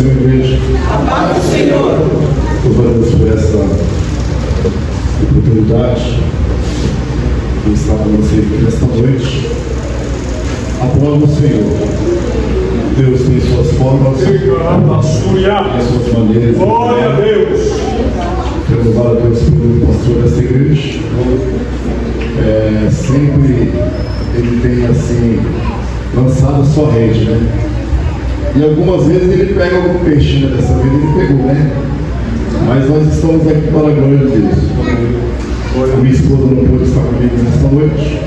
Senhor, igreja. A paz do Senhor. Louvamos por essa oportunidade de estar com você aqui nesta noite. Aprova o Senhor. Deus tem suas formas e suas maneiras. Glória a Deus. Quero louvar a Deus pelo pastor desta igreja. Sempre ele tem assim lançado a sua rede, né? E algumas vezes ele pega algum peixe, né? Dessa vez ele pegou, né? Mas nós estamos aqui para a glória de Deus. A minha esposa não pôde estar comigo nesta noite,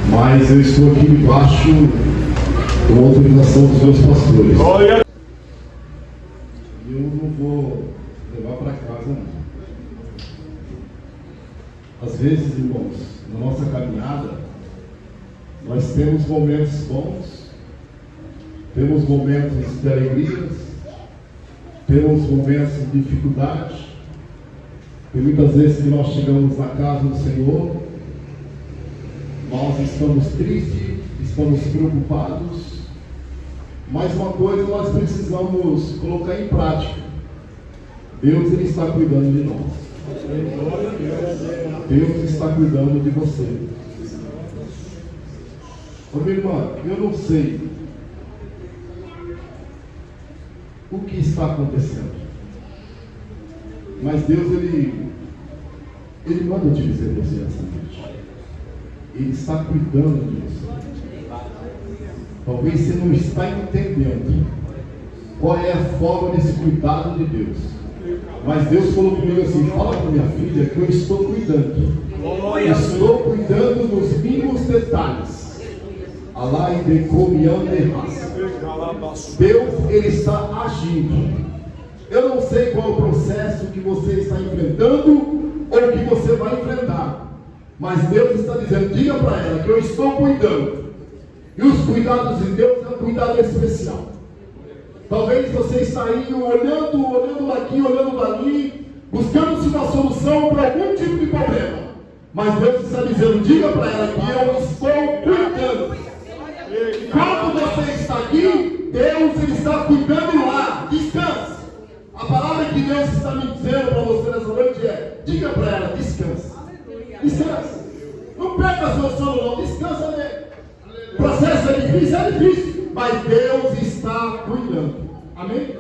mas eu estou aqui debaixo da autorização dos meus pastores. Glória. Eu não vou levar para casa, não. Às vezes, irmãos, na nossa caminhada, nós temos momentos bons, temos momentos de alegrias, temos momentos de dificuldade. E muitas vezes que nós chegamos na casa do Senhor, nós estamos tristes, estamos preocupados, mas uma coisa nós precisamos colocar em prática: Deus ele está cuidando de nós. Deus está cuidando de você. Ô minha irmã, eu não sei o que está acontecendo, mas Deus ele manda te dizer você essa noite. Ele está cuidando de você. Talvez você não está entendendo qual é a forma desse cuidado de Deus, mas Deus falou comigo assim: fala com minha filha que eu estou cuidando. Estou cuidando dos mínimos detalhes. Alá e decomiando de raça. Deus ele está agindo. Eu não sei qual é o processo que você está enfrentando ou que você vai enfrentar, mas Deus está dizendo: diga para ela que eu estou cuidando. E os cuidados de Deus é um cuidado especial. Talvez você está aí olhando daqui, olhando dali, buscando-se uma solução para algum tipo de problema, mas Deus está dizendo: diga para ela que eu estou cuidando. Quando você está aqui, Deus ele está cuidando lá. Descanse. A palavra que Deus está me dizendo para você nessa noite é: diga para ela, descanse. Descanse. Não perca a sua sono, não. Descansa nele. O processo é difícil, mas Deus está cuidando. Amém?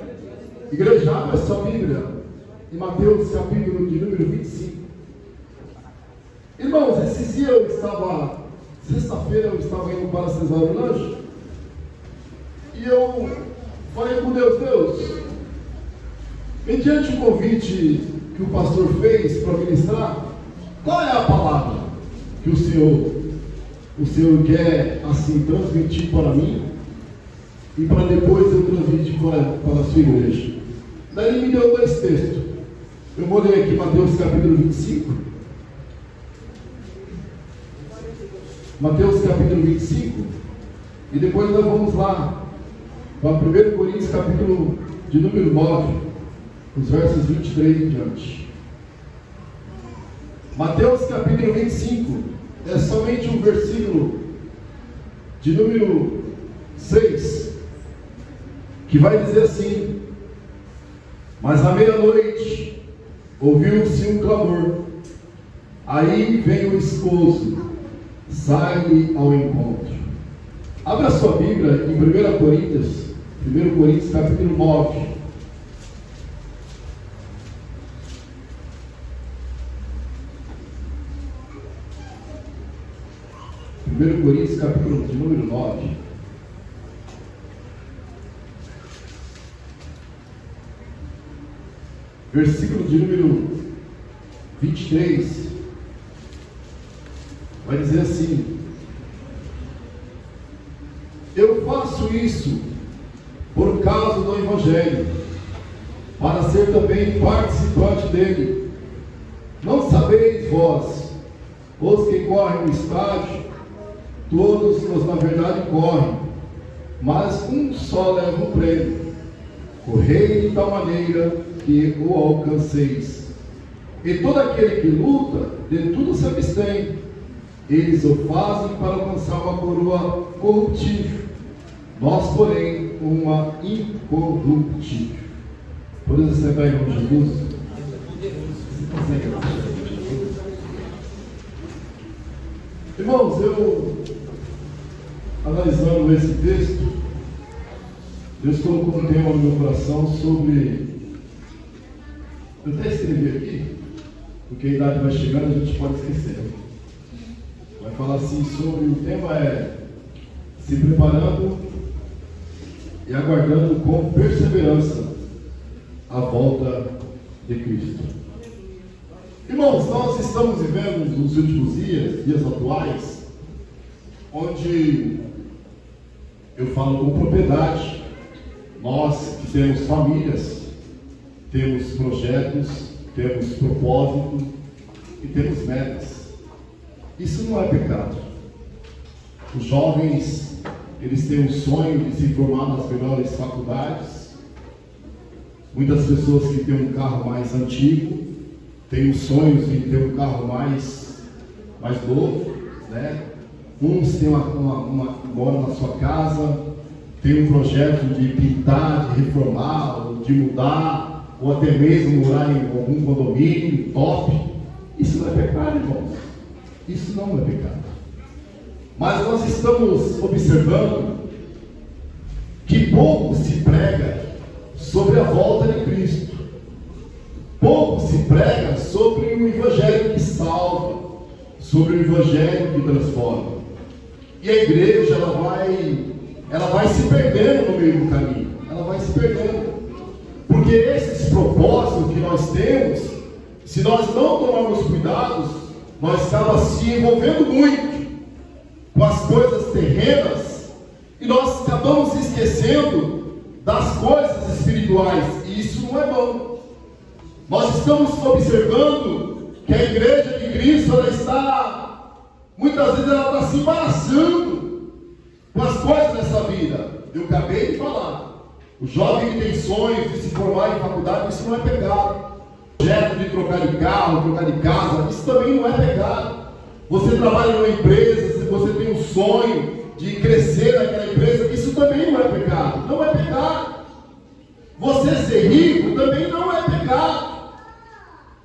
Igreja, abra sua Bíblia em Mateus capítulo de número 25. Irmãos, esses dias eu estava, sexta-feira eu estava indo para Cesar do Lanche, e eu falei com Deus, mediante o convite que o pastor fez para ministrar, qual é a palavra que o Senhor quer assim transmitir para mim e para depois eu transmitir para a sua igreja? Daí ele me deu dois textos. Eu vou ler aqui Mateus capítulo 25. Mateus capítulo 25. E depois nós vamos lá para 1 Coríntios capítulo de número 9, os versos 23 em diante. Mateus capítulo 25 é somente um versículo de número 6, que vai dizer assim: mas à meia-noite ouviu-se um clamor, aí vem o esposo, sai-lhe ao encontro. Abra sua Bíblia em 1 Coríntios capítulo 9. 1 Coríntios capítulo de número 9. Versículo de número 23. Vai dizer assim: eu faço isso por causa do Evangelho, para ser também participante dele. Não sabeis vós, os que correm no estádio, todos os na verdade correm, mas um só leva o prêmio. Correi de tal maneira que o alcanceis. E todo aquele que luta, de tudo se abstém. Eles o fazem para alcançar uma coroa corruptível, Nós, porém, uma incorruptível. Podemos aceitar em nome de Jesus? Você consegue? Irmãos, eu, analisando esse texto, Deus colocou um tema no meu coração sobre... Eu até escrevi aqui, porque a idade vai chegando, a gente pode esquecer. Vai falar assim sobre... O tema é se preparando e aguardando com perseverança a volta de Cristo. Irmãos, nós estamos vivendo nos últimos dias atuais, onde eu falo com propriedade, nós que temos famílias, temos projetos, temos propósito e temos metas. Isso não é pecado. Os jovens, eles têm um sonho de se formar nas melhores faculdades. Muitas pessoas que têm um carro mais antigo têm os sonhos de ter um carro mais novo, né? Uns têm moram na sua casa, tem um projeto de pintar, de reformar, ou de mudar, ou até mesmo morar em algum condomínio top. Isso não é pecado, irmãos. Isso não é pecado. Mas nós estamos observando que pouco se prega sobre a volta de Cristo. Pouco se prega sobre o Evangelho que salva, sobre o Evangelho que transforma. E a igreja, ela vai se perdendo no meio do caminho. Ela vai se perdendo. Porque esses propósitos que nós temos, se nós não tomarmos cuidados, nós estamos se envolvendo muito com as coisas terrenas e nós acabamos esquecendo das coisas espirituais. E isso não é bom. Nós estamos observando que a igreja de Cristo, muitas vezes ela está se embaraçando com as coisas dessa vida. Eu acabei de falar, o jovem que tem sonhos de se formar em faculdade, isso não é pecado. O projeto de trocar de carro, trocar de casa, isso também não é pecado. Você trabalha numa empresa, se você tem um sonho de crescer naquela empresa, isso também não é pecado. Não é pecado. Você ser rico também não é pecado.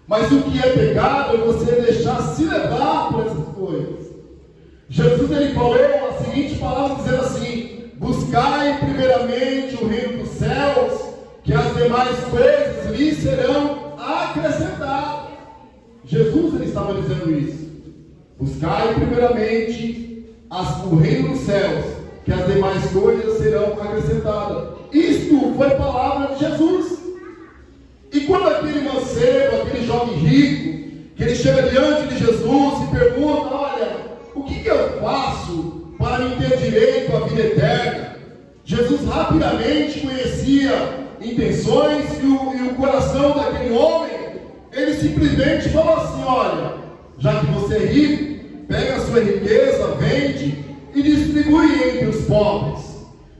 Mas o que é pecado é você deixar se levar por essas coisas. Jesus, ele falou a seguinte palavra, dizendo assim: buscai primeiramente o reino dos céus, que as demais coisas lhe serão acrescentadas. Jesus, ele estava dizendo isso. Buscai primeiramente o reino dos céus, que as demais coisas serão acrescentadas. Isto foi palavra de Jesus. E quando aquele mancebo, aquele jovem rico, que ele chega diante de Jesus e pergunta: olha, o que eu faço para me ter direito à vida eterna? Jesus rapidamente conhecia intenções e o coração daquele homem. Ele simplesmente falou assim: olha, já que você é rico, pega a sua riqueza, vende e distribui entre os pobres.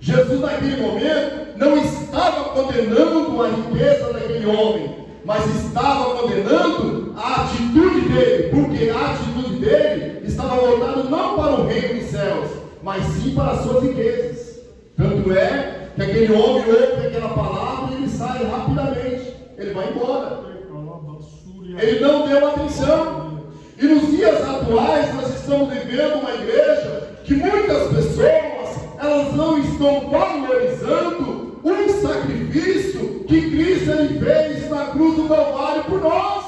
Jesus naquele momento não estava condenando a riqueza daquele homem, mas estava condenando a atitude dele, porque a atitude dele estava voltada não para o reino dos céus, mas sim para as suas riquezas. Tanto é que aquele homem ouve aquela palavra e ele sai rapidamente, ele vai embora. Ele não deu atenção. E nos dias atuais nós estamos vivendo uma igreja que muitas pessoas, elas não estão valorizando o sacrifício que Cristo ele fez na cruz do Calvário por nós.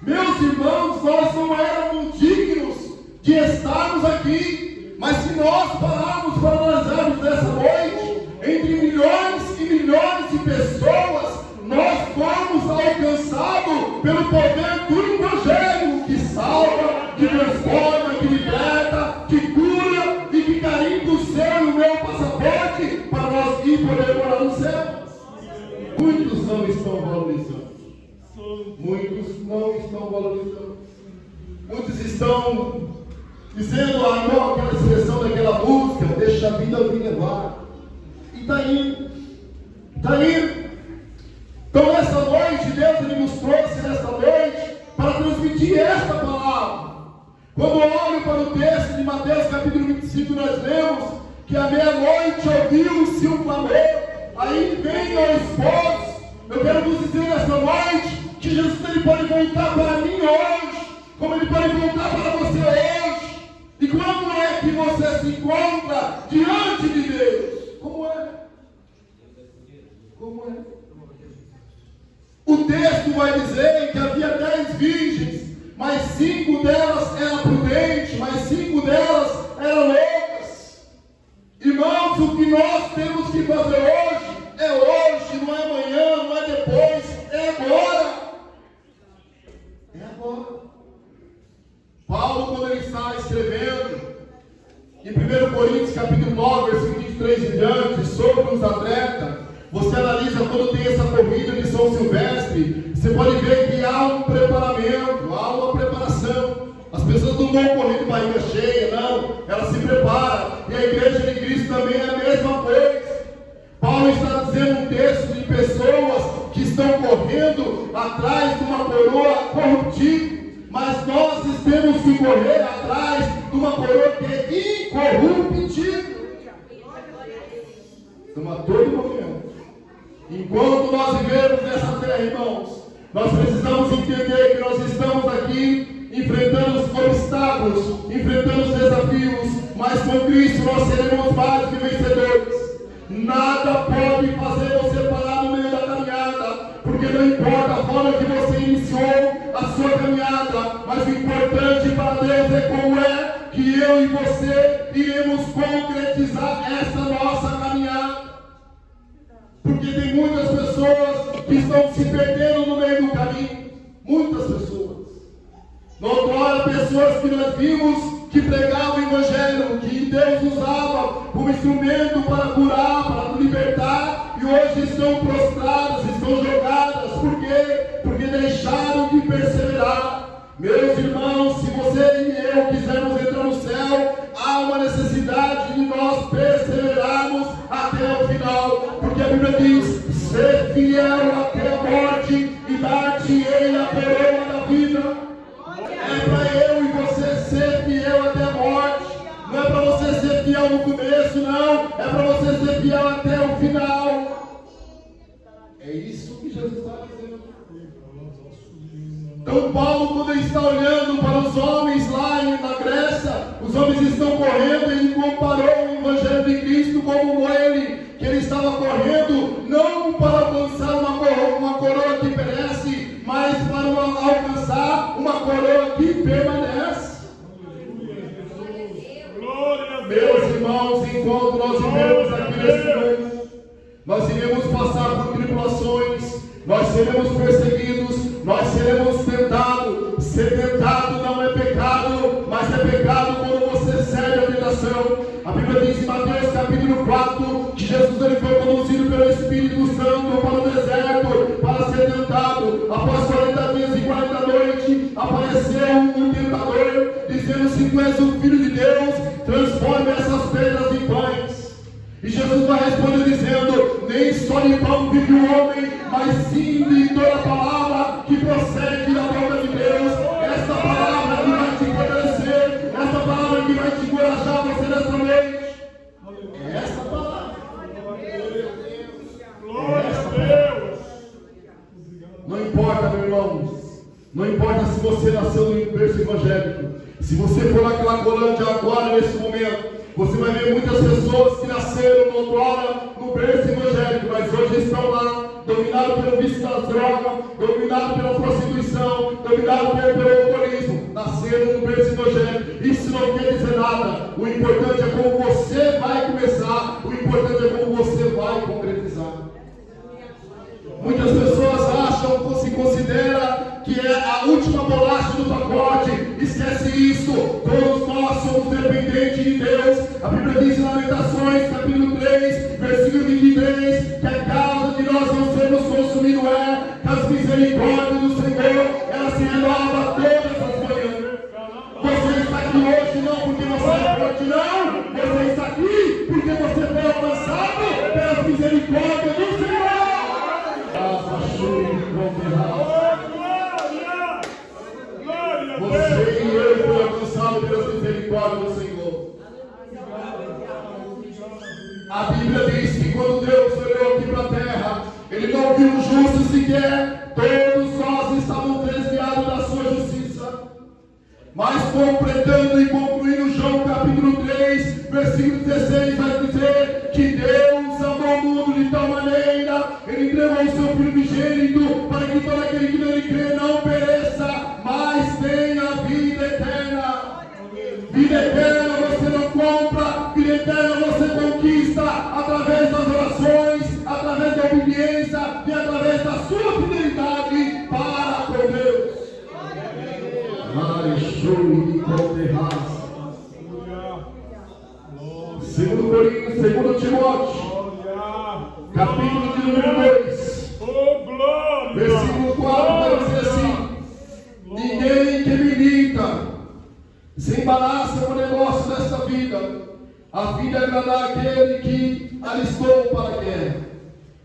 Meus irmãos, nós não éramos dignos de estarmos aqui, mas se nós pararmos para analisarmos nessa noite, entre milhões e milhões de pessoas, nós fomos alcançados pelo poder do Evangelho, que salva, que transforma, que liberta, que cura e que carimba o céu e o meu passaporte para nós ir poder morar no céu. Muitos não estão valorizando. Muitos não estão valorizando. Muitos estão dizendo, igual aquela expressão daquela música: deixa a vida me levar. E está indo. Está indo. Então nesta noite, Deus ele nos trouxe nesta noite para transmitir esta palavra. Quando eu olho para o texto de Mateus capítulo 25, nós lemos que à meia-noite ouviu-se um clamor, aí vem ao esposo. Eu quero vos dizer nessa noite que Jesus ele pode voltar para mim hoje, como ele pode voltar para você hoje. E como é que você se encontra diante de Deus? Como é? Como é? O texto vai dizer que havia 10 virgens, mas 5 delas eram prudentes, mas 5 delas eram loucas. Irmãos, o que nós temos que fazer hoje, não é amanhã, não é depois, é agora. É agora. Paulo, quando ele está escrevendo em 1 Coríntios capítulo 9, versículo 23 em diante, sobre os atletas, você analisa quando tem essa corrida de São Silvestre, você pode ver que há um preparamento, há uma preparação. As pessoas não vão correr de barriga cheia, não, elas se preparam. E a igreja de Cristo também é a mesma coisa. Paulo está dizendo um texto de pessoas que estão correndo atrás de uma coroa corruptível. Mas nós temos que correr atrás de uma coroa que é incorruptível. Então, a todo momento, enquanto nós vivemos nessa terra, irmãos, nós precisamos entender que nós estamos aqui enfrentando os obstáculos, enfrentando os desafios, mas com Cristo nós seremos mais que vencedores. Nada pode fazer você parar no meio da caminhada, porque não importa a forma que você iniciou a sua caminhada, mas o importante para Deus é como é que eu e você iremos concretizar essa nossa caminhada. Porque tem muitas pessoas que estão se perdendo no meio do caminho. Muitas pessoas. Outrora, pessoas que nós vimos que pregavam o Evangelho, que Deus usava como instrumento para curar, para libertar, e hoje estão prostradas, estão jogadas. Por quê? Porque deixaram de perseverar. Meus irmãos, se você e eu quisermos entrar no céu, há uma necessidade de nós perseverarmos até o final, porque a Bíblia diz: ser fiel até a morte e dar-te-ei a coroa da vida. É para eu e você ser fiel até a morte. Não é para você ser fiel no começo, não. É para você ser fiel até o final. É isso que Jesus está dizendo. Então Paulo, quando ele está olhando para os homens lá na Grécia, os homens estão correndo, ele comparou o Evangelho de Cristo como ele, que ele estava correndo não para alcançar uma coroa que perece, mas para alcançar uma coroa que permanece. Meus irmãos, enquanto nós vivemos aqui nesse mundo, nós iremos passar por tribulações, nós seremos perseguidos, nós seremos tentados. Ser tentado não é pecado, mas é pecado quando você cede à tentação. A Bíblia diz em Mateus capítulo 4 que Jesus ele foi conduzido pelo Espírito Santo para o deserto para ser tentado. Após 40 dias e 40 noites, apareceu um tentador dizendo: se tu és o Filho de Deus, transforme essas pedras em pães. E Jesus vai responder dizendo: nem só de pão vive o homem, mas sim de toda a palavra que procede da boca de Deus. Essa palavra que vai te fortalecer, essa palavra que vai te encorajar você nessa noite. É essa palavra. Glória a Deus. Não importa, meus irmãos, não importa se você nasceu no berço evangélico, se você for naquela Colândia agora, nesse momento, você vai ver muitas pessoas que nasceram outrora no berço evangélico, mas hoje estão lá, dominados pelo vício das drogas, dominados pela prostituição, dominados pelo alcoolismo. Nasceram no berço evangélico. Isso não quer dizer nada. O importante é como você vai começar, o importante é como você vai concretizar. Muitas pessoas acham, se considera que é a última bolacha do pacote. Esquece isso. Todos nós somos dependentes de Deus. A Bíblia diz em Lamentações, capítulo 3, versículo 23, que a causa de nós não sermos consumidos é que as misericórdias do Senhor, elas se renovam todas as manhãs. Você está aqui hoje não porque você é forte, não. Você está aqui porque você foi alcançado pelas misericórdias do Senhor. Você e eu fomos alcançados pelas misericórdias do Senhor. A Bíblia diz que quando Deus olhou aqui para a terra, Ele não viu um justo sequer, todos nós estávamos desviados da sua justiça. Mas completando e concluindo João capítulo 3, versículo 16, vai dizer que Deus amou o mundo de tal maneira, Ele entregou o seu Filho unigênito, para que todo aquele que nele crê não pereça, mas tenha vida eterna. Vida eterna você não compra, vida eterna você conquista através das orações, através da obediência e através da sua fidelidade para com Deus. Segundo Coríntios, segundo Timóteo, capítulo de número 2, versículo 4, vai dizer assim: ninguém que milita se embaraça com o negócio desta vida, a fim de agradar aquele que alistou para a guerra.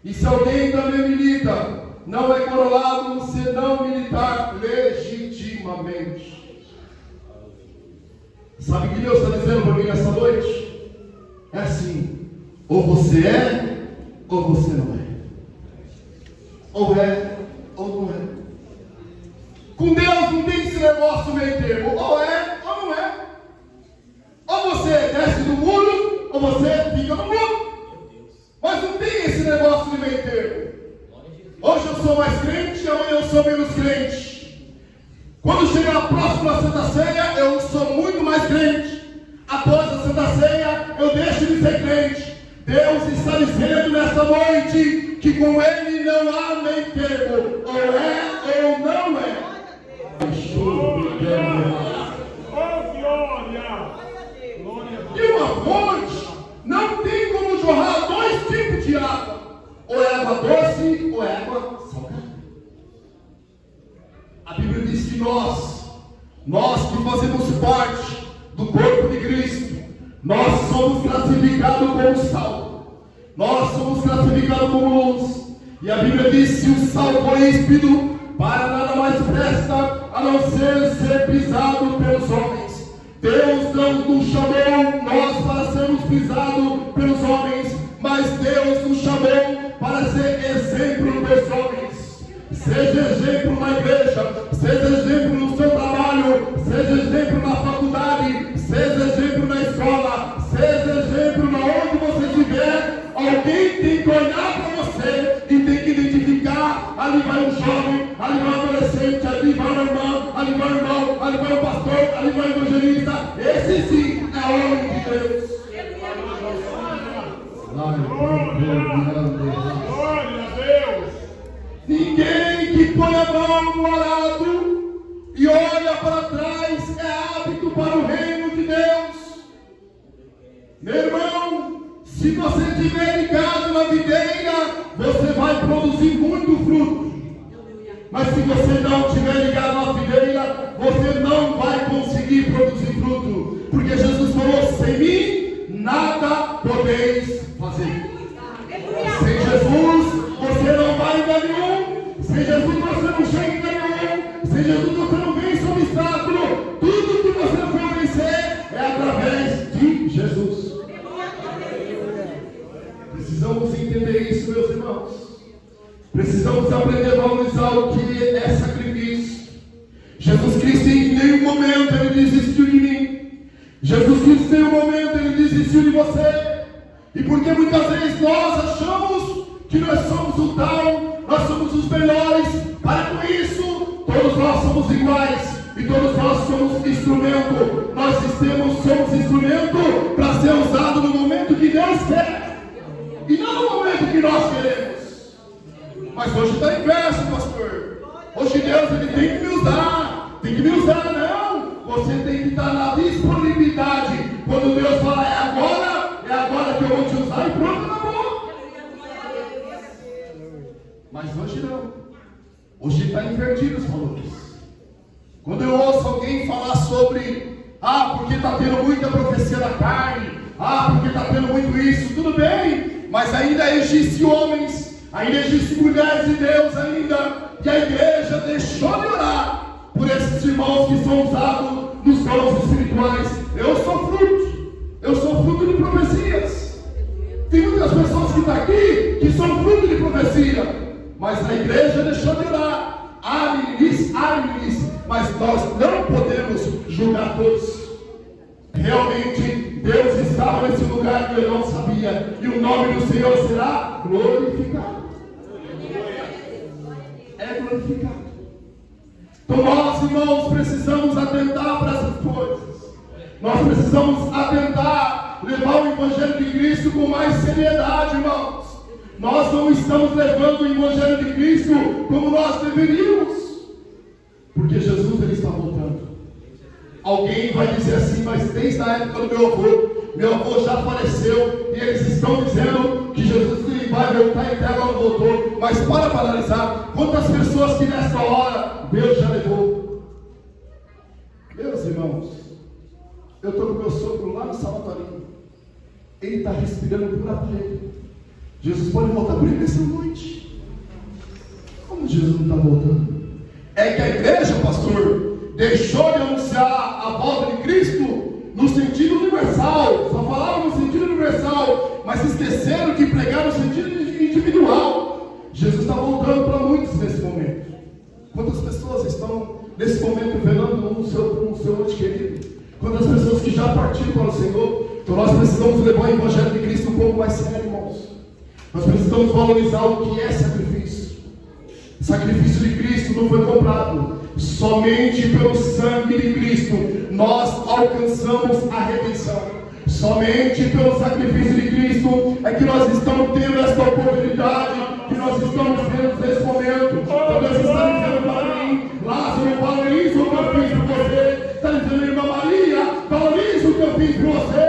E se alguém também milita, não é coroado se não militar legitimamente. Sabe o que Deus está dizendo para mim nessa noite? É assim: ou você é, ou você não é. Ou é, ou não é. Com Deus não tem esse negócio meio termo. Ou é, ou não é. Ou você desce do muro, ou você fica no muro. Mas não tem esse negócio de meio termo. Hoje eu sou mais crente, amanhã eu sou menos crente. Quando chegar a próxima Santa Ceia, eu sou muito mais crente. Após a Santa Ceia, eu deixo de ser crente. Deus está dizendo nesta noite que com Ele não há meio termo. Ou é ou não é. E uma fonte não tem como jorrar dois tipos de água. Ou é água doce ou é água salgada. A Bíblia diz que nós que fazemos parte do corpo de Cristo, nós somos classificados como sal. Nós somos classificados como luz. E a Bíblia diz que o sal foi expido para nada mais presta a não ser pisado pelos homens. Deus não nos chamou nós para sermos pisados pelos homens, mas Deus nos chamou para ser exemplo dos homens. Seja exemplo na igreja, seja exemplo no seu trabalho, seja exemplo na faculdade, seja exemplo na escola, seja exemplo na onde você estiver. Alguém tem que olhar para você e tem que identificar: ali vai um jovem, ali vai um adolescente, ali vai um irmão, ali vai um irmão, ali vai um pastor, ali vai um evangelista. Esse sim é o homem de Deus. Glória a Deus. Ninguém que põe a mão no arado e olha para trás é apto para o reino de Deus. Meu irmão, se você estiver ligado na videira, você vai produzir muito fruto. Mas se você não estiver ligado na videira, você não vai conseguir produzir fruto. Porque Jesus falou: sem mim nada podeis fazer. Sem Jesus você não vai em lugar nenhum. Sem Jesus você não chega em lugar nenhum. Sem Jesus você não vence o obstáculo. Tudo que você for vencer é através de Jesus. Precisamos entender isso, meus irmãos. Precisamos aprender a valorizar o que é sacrifício. Jesus Cristo em nenhum momento Ele desistiu de mim. Jesus Cristo em nenhum momento Ele desistiu de você. E porque muitas vezes nós achamos que nós somos o tal, nós somos os melhores, para com isso, todos nós somos iguais. E todos nós somos instrumento. Nós somos instrumento para ser usado no momento que Deus quer. E não no momento que nós queremos. Mas hoje está inverso, pastor. Hoje Deus ele tem que me usar. Tem que me usar, não. Você tem que estar na disponibilidade. Quando Deus fala é agora que eu vou te usar, e pronto, acabou. Mas hoje não. Hoje está invertido os valores. Quando eu ouço alguém falar sobre porque está tendo muita profecia da carne, porque está tendo muito isso, tudo bem, mas ainda existe homens, ainda existe mulheres de Deus ainda, e a igreja deixou de orar por esses irmãos que são usados nos dons espirituais. Eu sou fruto de profecias. Tem muita muitos daqui que são fruto de profecia, mas a igreja deixou de orar. Há meninice, mas nós não podemos julgar todos. Realmente Deus estava nesse lugar que eu não sabia, e o nome do Senhor será glorificado. É glorificado. Então nós, irmãos, precisamos atentar para essas coisas. Nós precisamos atentar, levar o Evangelho de Cristo com mais seriedade, irmãos. Nós não estamos levando o Evangelho de Cristo como nós deveríamos, porque Jesus ele está voltando. Alguém vai dizer assim, mas desde a época do meu avô já faleceu, e eles estão dizendo que Jesus ele vai voltar e até agora não voltou. Mas para analisar, quantas pessoas que nessa hora Deus já levou? Meus irmãos, eu estou com meu sogro lá no Salvatorinho, ele está respirando por aparelho. Jesus pode voltar por ele nessa noite. Como Jesus não está voltando? É que a igreja, pastor, deixou de anunciar a volta de Cristo no sentido universal, só falavam no sentido universal, mas se esqueceram de pregar no sentido individual. Jesus está voltando para muitos nesse momento. Quantas pessoas estão nesse momento velando no seu ente querido? Quantas pessoas que já partiram para o Senhor? Então nós precisamos levar o Evangelho de Cristo um pouco mais sério, irmãos. Nós precisamos valorizar o que é sacrifício. O sacrifício de Cristo não foi comprado. Somente pelo sangue de Cristo nós alcançamos a redenção. Somente pelo sacrifício de Cristo é que nós estamos tendo esta oportunidade, que nós estamos tendo nesse momento. Então Deus está dizendo para mim, Lázaro, valoriza o que eu fiz por você. Está dizendo, irmã Maria, valoriza o que eu fiz por você.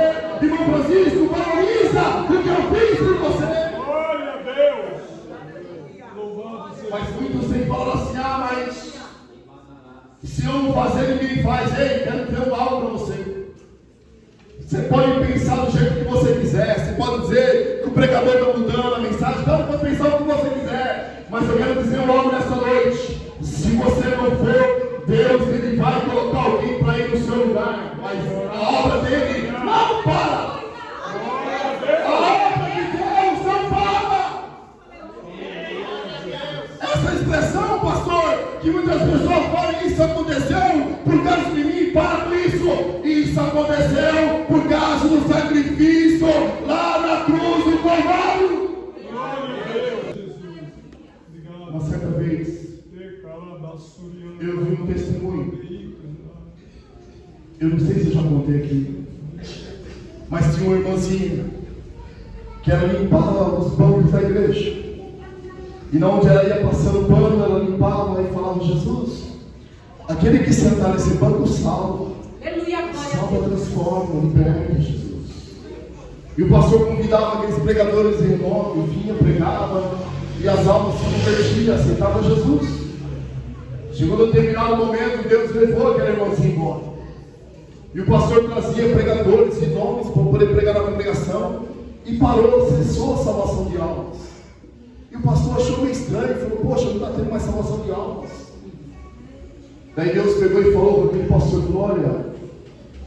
Irmão Francisco, valoriza o que eu fiz por você. Glória a Deus. Louvado seja. Mas muitos têm falado assim, mas se eu não fazer, ninguém faz. Ei, quero dizer algo para você. Você pode pensar do jeito que você quiser. Você pode dizer que o pregador está mudando a mensagem. Então pode pensar o que você quiser. Mas eu quero dizer logo nessa noite, se você não for, Deus ele vai colocar alguém para ir no seu lugar. Mas a obra dele não para. A obra de Deus não para. Essa expressão, pastor, que muitas pessoas falam, isso aconteceu por causa de mim, para com isso. Isso aconteceu por causa do sacrifício lá na cruz do Calvário. Uma certa vez eu vi um testemunho. Eu não sei se eu já contei aqui, mas tinha uma irmãzinha que ela limpava os bancos da igreja. E na onde ela ia passando pano, ela limpava e falava, Jesus, aquele que sentar nesse banco salva. Salva, transforma, liberta, Jesus. E o pastor convidava aqueles pregadores em nome, vinha, pregava, e as almas se convertiam, aceitavam Jesus. Chegou no determinado momento, Deus levou aquela irmãzinha embora. E o pastor trazia pregadores e nomes para poder pregar na congregação, e parou, cessou a salvação de almas. E o pastor achou meio estranho, falou, poxa, não está tendo mais salvação de almas. Daí Deus pegou e falou para aquele pastor, olha,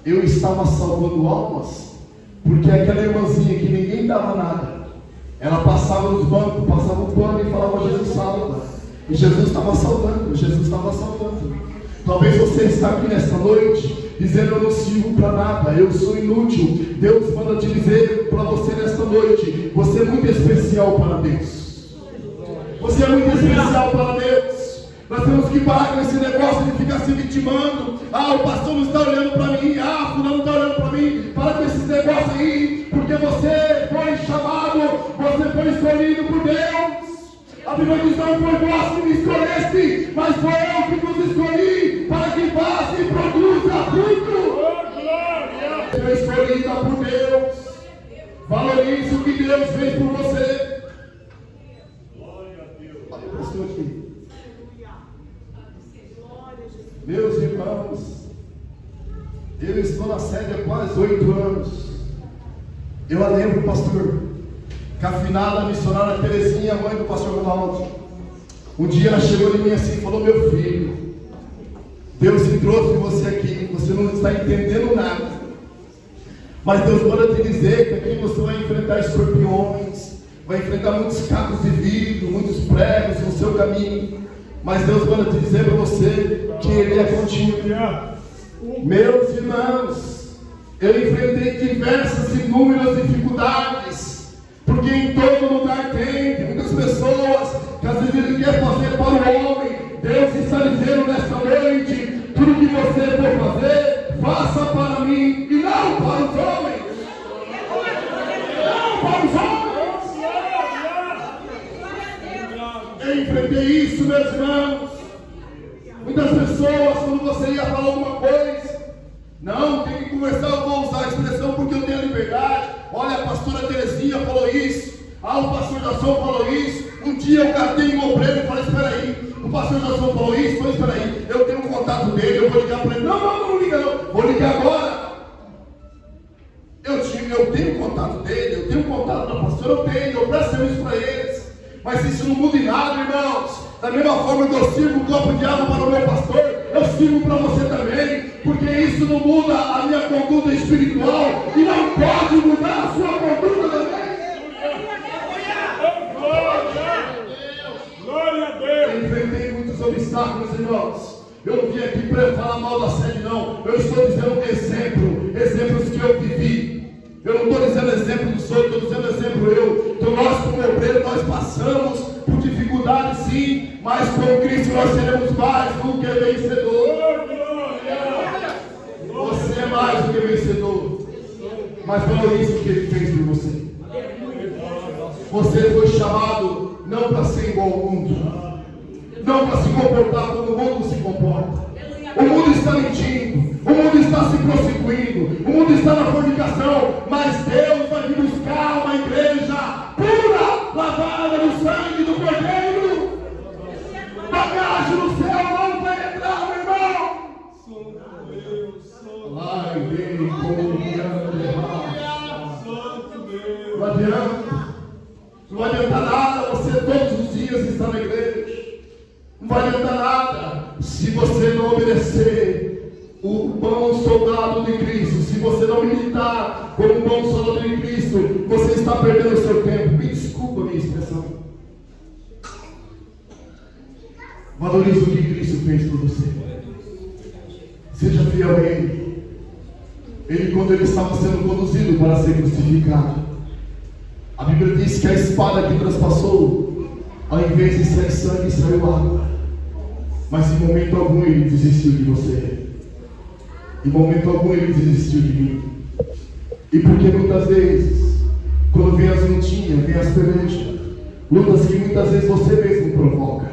eu estava salvando almas, porque aquela irmãzinha que ninguém dava nada, ela passava nos bancos, passava o pano e falava, Jesus salva. E Jesus estava salvando, Jesus estava salvando. Talvez você está aqui nesta noite, dizendo, eu não sirvo para nada, eu sou inútil. Deus manda te dizer para você nesta noite, você é muito especial para Deus. Você é muito especial para Deus. Nós temos que parar com esse negócio de ficar se vitimando. O pastor não está olhando para mim. Fulano não está olhando para mim. Para com esses negócios aí, porque você foi chamado, você foi escolhido por Deus. A Bíblia diz, não foi vós que me escolheste, mas foi eu que vos escolhi, para que faça e produza fruto. Você foi escolhida por Deus. Valorize o que Deus fez por você. Olha o pastor aqui. Meus irmãos, eu estou na sede há quase 8 anos. Eu a lembro, pastor, que a finada missionária Terezinha, mãe do pastor Ronaldo, um dia ela chegou em mim assim e falou, meu filho, Deus me trouxe você aqui, você não está entendendo nada, mas Deus manda te dizer que aqui você vai enfrentar escorpiões, vai enfrentar muitos cacos de vidro, muitos pregos no seu caminho, mas Deus manda te dizer para você que Ele é contigo. Meus irmãos, eu enfrentei diversas e inúmeras dificuldades, porque em todo lugar tem muitas pessoas que às vezes Ele quer fazer para o homem. Deus está dizendo nesta noite: tudo que você for fazer, faça para mim e não para os homens. Não para os homens. Eu enfrentei isso, meus irmãos. Muitas pessoas, quando você ia falar alguma coisa, não, tem que conversar, eu vou usar a expressão porque eu tenho a liberdade. Olha, a pastora Terezinha falou isso. Ah, o pastor Jason falou isso. Um dia eu catei um obreiro e falei: espera aí, o pastor Jason falou isso, mas espera aí, eu tenho um contato dele, eu vou ligar para ele. Não liga não, vou ligar agora. Eu tenho contato dele, eu tenho contato da pastora, eu presto serviço para eles. Mas isso não muda em nada, irmãos. Da mesma forma que eu sirvo um copo de água para o meu pastor, eu sirvo para você também, porque isso não muda a minha conduta espiritual e não pode mudar a sua conduta também. Glória a Deus. Eu enfrentei muitos obstáculos, irmãos. Eu não vim aqui para falar mal da sede, não. Eu estou dizendo exemplos que eu vivi. Eu não estou dizendo exemplo dos outros, estou dizendo exemplo eu. Então nós como obreiro, nós passamos por dificuldades sim, mas com Cristo nós seremos mais do que vencedor. Você é mais do que vencedor. Mas foi isso que Ele fez por você. Você foi chamado não para ser igual ao mundo, não para se comportar como o mundo se comporta. O mundo está mentindo, o mundo está se prostituindo, o mundo está na fornicação, mas Deus vai vir buscar uma igreja pura, lavada no sangue do Cordeiro. Bagagem no céu não vai entrar, meu irmão. Ai, Deus, não adianta. Não adianta nada você todos os dias estar na igreja. Não vai adiantar nada se você não obedecer o bom soldado de Cristo. Se você não militar como um bom soldado de Cristo, você está perdendo o seu tempo. Me desculpa a minha expressão. Valorize o que Cristo fez por você. Seja fiel a Ele. Ele, quando Ele estava sendo conduzido para ser crucificado, a Bíblia diz que a espada que transpassou, ao invés de sair sangue, saiu água. Mas em momento algum Ele desistiu de você. Em momento algum Ele desistiu de mim. E porque muitas vezes, quando vem as lutinhas, vem as pelejas, lutas que muitas vezes você mesmo provoca,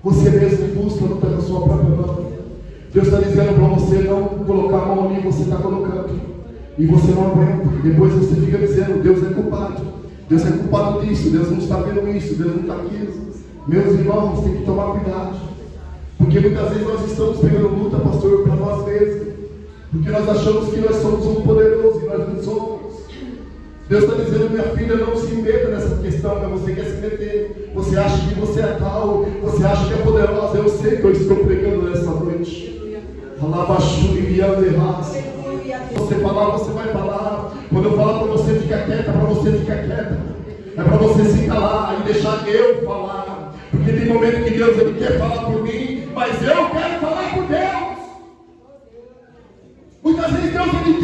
você mesmo busca luta com a sua própria mão. Deus está dizendo para você não colocar a mão ali, você está colocando. E você não aguenta. Depois você fica dizendo: Deus é culpado. Deus é culpado disso, Deus não está vendo isso, Deus não está aqui. Meus irmãos, tem que tomar cuidado. Porque muitas vezes nós estamos pegando luta, pastor, para nós mesmos. Porque nós achamos que nós somos um poderoso e nós não somos. Deus está dizendo: minha filha, não se meta nessa questão, mas você quer se meter. Você acha que você é tal, você acha que é poderosa. Eu sei que eu estou pregando nessa noite. Você falar, você vai falar. Quando eu falar para você ficar quieta, para você ficar quieta. É para você se calar e deixar eu falar. Porque tem momento que Deus Ele quer falar por mim, mas eu quero falar por Deus. Muitas vezes Deus Ele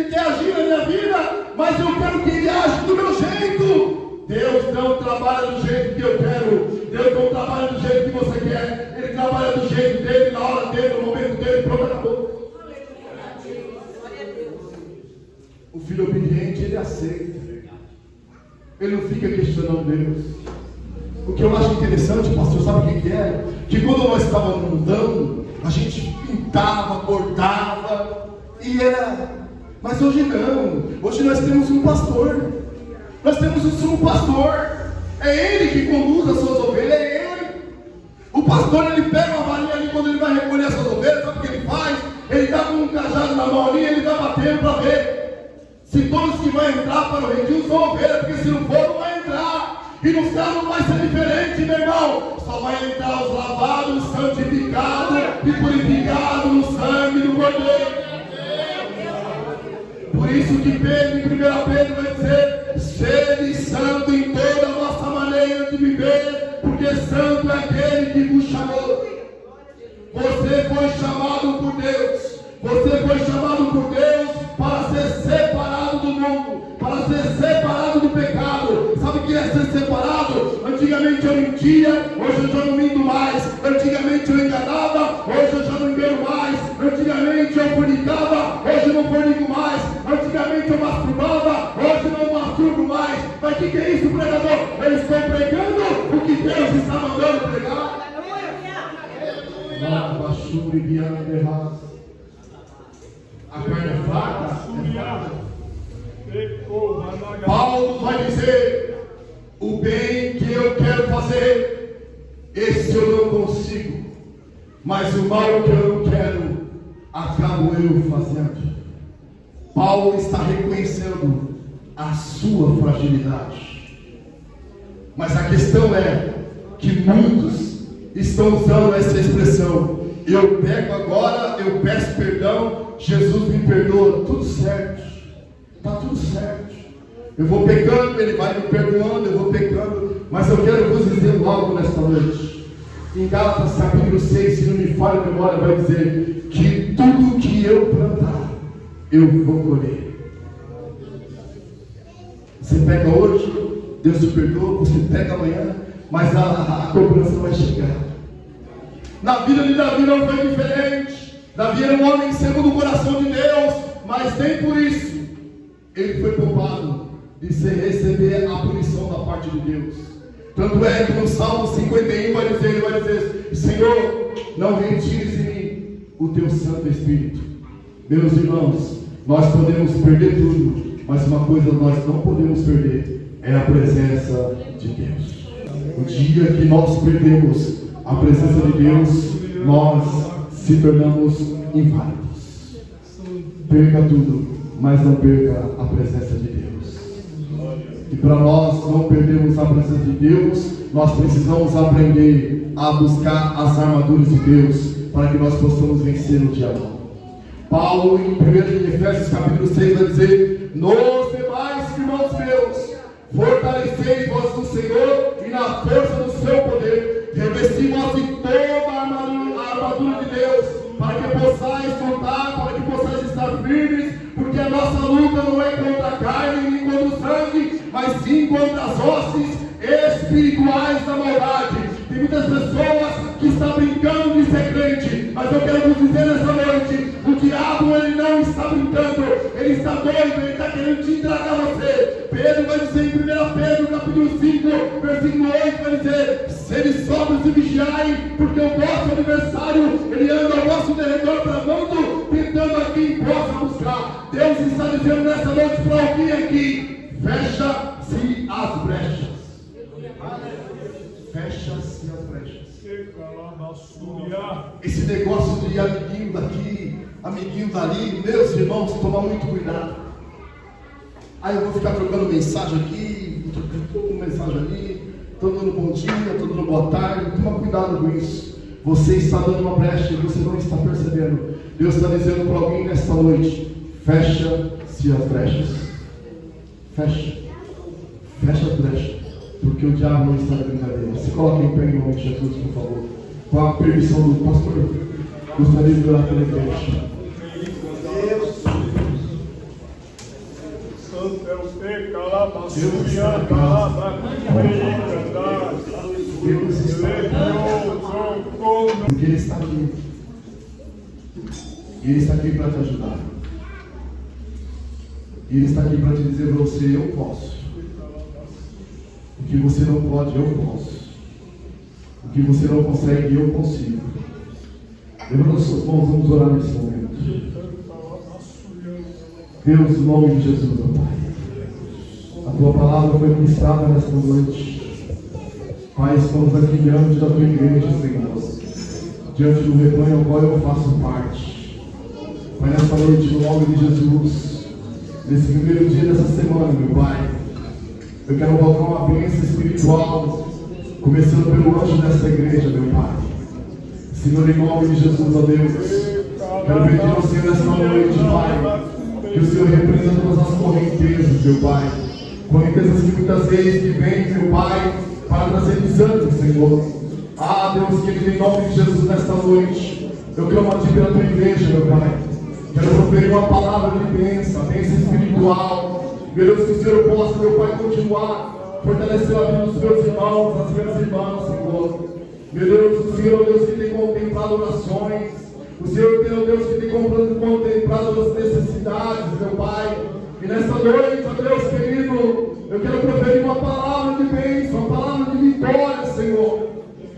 quer agir na minha vida, mas eu quero que Ele age do meu jeito. Deus não trabalha do jeito que eu quero. Deus não trabalha do jeito que você quer. Ele trabalha do jeito dele, na hora dele, no momento dele. Pronto, acabou. O filho obediente, ele aceita. Ele não fica questionando Deus. O que eu acho interessante, pastor, sabe o que é? Que quando nós estávamos mudando, a gente pintava, bordava, e era. Mas hoje não. Hoje nós temos um pastor. Nós temos um sumo pastor. É ele que conduz as suas ovelhas, é ele. O pastor, ele pega uma varinha ali quando ele vai recolher as suas ovelhas, sabe o que ele faz? Ele está com um cajado na mão ali, ele está batendo para ver se todos que vão entrar para o redil são ovelhas, porque se não for, não vai entrar. E no céu não vai ser diferente, meu irmão. Só vai entrar os lavados, santificados e purificados no sangue do Cordeiro. Por isso que Pedro, em 1 Pedro, vai dizer: sede santo em toda a vossa maneira de viver, porque santo é aquele que vos chamou. Você foi chamado por Deus. Você foi chamado por Deus para ser separado do mundo, para ser separado do pecado. Sabe o que é ser separado? Antigamente eu mentia, hoje eu já não minto mais. Antigamente eu enganava, hoje eu já não engano mais. Antigamente eu fornicava, hoje eu não fornico mais. Antigamente eu masturbava, hoje eu não masturbo mais. Mas o que é isso, pregador? Eu estou pregando o que Deus está mandando pregar. A carne é fraca, Paulo vai dizer: o bem que eu quero fazer, esse eu não consigo, mas o mal que eu não quero, acabo eu fazendo. Paulo está reconhecendo a sua fragilidade, mas a questão é que muitos estão usando essa expressão: eu peco agora, eu peço perdão, Jesus me perdoa, tudo certo, está tudo certo. Eu vou pecando, Ele vai me perdoando, eu vou pecando, mas eu quero vos dizer algo nesta noite. Em Gálatas capítulo 6, se não me falha a memória, vai dizer que tudo que eu plantar, eu vou colher. Você peca hoje, Deus te perdoa, você peca amanhã, mas a cobrança vai chegar. Na vida de Davi não foi diferente. Davi era um homem segundo o coração de Deus, mas nem por isso ele foi poupado de receber a punição da parte de Deus. Tanto é que no Salmo 51 ele vai dizer: Senhor, não retires de mim o teu Santo Espírito. Meus irmãos, nós podemos perder tudo, mas uma coisa nós não podemos perder, é a presença de Deus. O dia que nós perdemos a presença de Deus, nós se tornamos inválidos. Perca tudo, mas não perca a presença de Deus. E para nós não perdermos a presença de Deus, nós precisamos aprender a buscar as armaduras de Deus, para que nós possamos vencer no dia mal. Paulo, em 1 Efésios capítulo 6, vai dizer: nos demais, irmãos meus, fortalecei-vos no Senhor e na força do seu poder, revesti-vos de toda a armadura de Deus, para que possais lutar, para que possais estar firmes, porque a nossa luta não é contra a carne nem contra o sangue, mas sim contra as hostes espirituais da maldade. Tem muitas pessoas que estão brincando de ser crente, mas eu quero vos dizer nessa noite: o diabo ele não está brincando, ele está doido, ele está querendo te entregar você. Pedro vai dizer em 1 Pedro capítulo 5, versículo 8, vai dizer: sede sóbrios e vigiai, porque o vosso adversário, ele anda ao vosso derredor bramando, tentando a quem possa buscar. Deus está dizendo nessa noite para alguém aqui: fecha-se as brechas. Fecha-se as brechas. Esse negócio de amiguinho daqui, amiguinho dali, meus irmãos, toma muito cuidado. Aí eu vou ficar trocando mensagem aqui, trocando mensagem ali, estou dando bom dia, estou dando boa tarde. Toma cuidado com isso. Você está dando uma brecha e você não está percebendo. Deus está dizendo para alguém nesta noite: fecha-se as brechas. Fecha as brechas, porque o diabo não está de brincadeira. Se coloque em pé em nome de Jesus, por favor. Com a permissão do pastor, gostaria de orar pela igreja. Deus está aqui. Porque Ele está aqui. Ele está aqui para te ajudar. Ele está aqui para te dizer para você: eu posso. O que você não pode, eu posso. O que você não consegue, eu consigo. Levanta as suas mãos, vamos orar nesse momento. Deus, em nome de Jesus, meu Pai, a Tua palavra foi ministrada nesta noite. Pai, estamos aqui diante da Tua igreja, Senhor, diante do rebanho ao qual eu faço parte. Pai, nesta noite, no nome de Jesus, nesse primeiro dia dessa semana, meu Pai, eu quero colocar uma bênção espiritual, começando pelo anjo desta igreja, meu Pai. Senhor, em nome de Jesus, ó Deus, quero pedir ao Senhor nesta noite, Pai, que o Senhor repreenda todas as correntezas, meu Pai, Correntezas que muitas vezes que vêm, meu Pai, para trazer desânimo, Senhor. Ah, Deus querido, em nome de Jesus, nesta noite, eu clamo a Ti pela Tua igreja, meu Pai. Quero proferir uma palavra de bênção espiritual. Meu Deus, que o Senhor possa, meu Pai, continuar fortalecendo a vida dos meus irmãos, das minhas irmãs, Senhor. Meu Deus, o Senhor é o Deus que tem contemplado orações. O Senhor é o Deus que tem contemplado as necessidades, meu Pai. E nesta noite, ó Deus querido, eu quero proferir uma palavra de bênção, uma palavra de vitória, Senhor.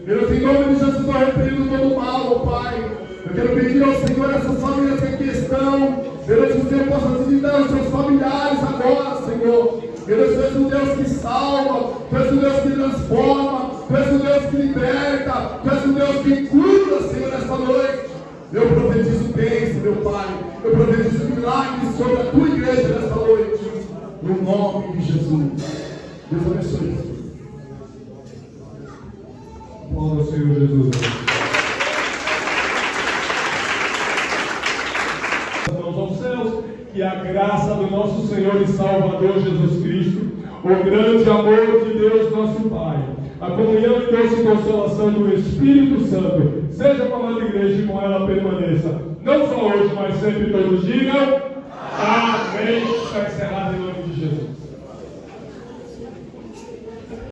Meu Deus, em nome de Jesus, eu repreendo todo o mal, ó Pai. Eu quero pedir ao Senhor essas famílias em questão. Meu Deus, que o Senhor possa visitar os seus familiares agora, Senhor. Meu Deus, Tu és um Deus que salva, Tu és um Deus que transforma, Tu és um Deus que liberta, Tu és um Deus que cura, Senhor, nesta noite. Eu profetizo bênção, meu Pai. Eu profetizo milagres sobre a Tua igreja nesta noite. No nome de Jesus. Deus abençoe. Glória ao Senhor Jesus. Mãos aos céus, que a graça do nosso Senhor e Salvador Jesus Cristo, o grande amor de Deus nosso Pai, a comunhão e doce consolação do Espírito Santo, seja com a nossa igreja e com ela permaneça, não só hoje, mas sempre todos digam amém.